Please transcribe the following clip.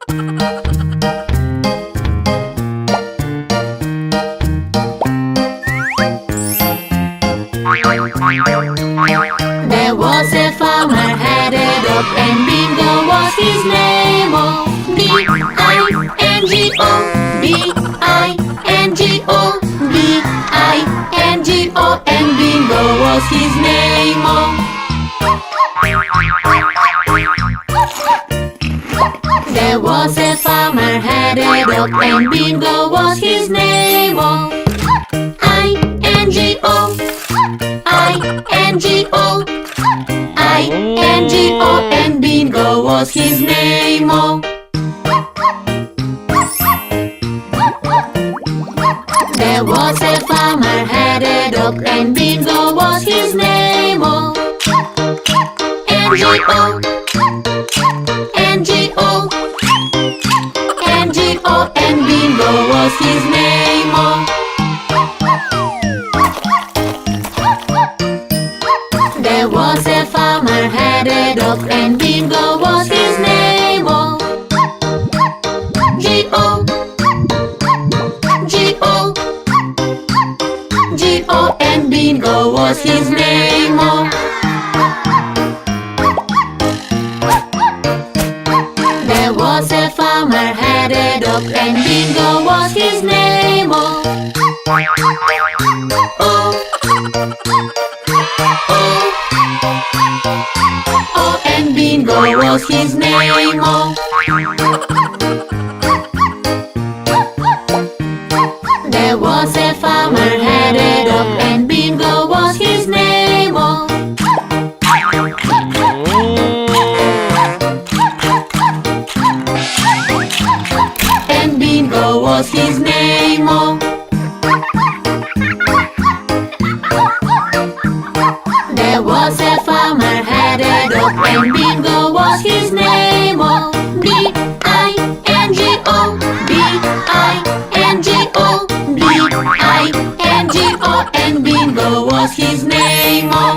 There was a farmer had a dog, and Bingo was his name. Oh, B-I-N-G-O, B-I-N-G-O, B-I-N-G-O, and Bingo was his name. Oh. There was a farmer had a dog, and Bingo was his name. Oh, I-N-G-O, I-N-G-O, I-N-G-O, and Bingo was his name. Oh. There was a farmer had a dog, and Bingo was his name. Oh, N-G-O, N-G-O, N-G-O, and Bingo was his name. Oh. There was a farmer had a dog, and Bingo was his name. Oh, G-O, G-O, G-O, and Bingo was his name. Oh. There was a farmer had a dog, and Bingo was his name. Oh, oh, oh, and Bingo was his name. Oh. There was a farmer had a dog, and Bingo was his name. Oh. And Bingo was his name. Oh. There was a farmer had a dog, and Bingo was his name. Oh, B-I-N-G-O, B-I-N-G-O, B-I-N-G-O, and Bingo was his name. Oh.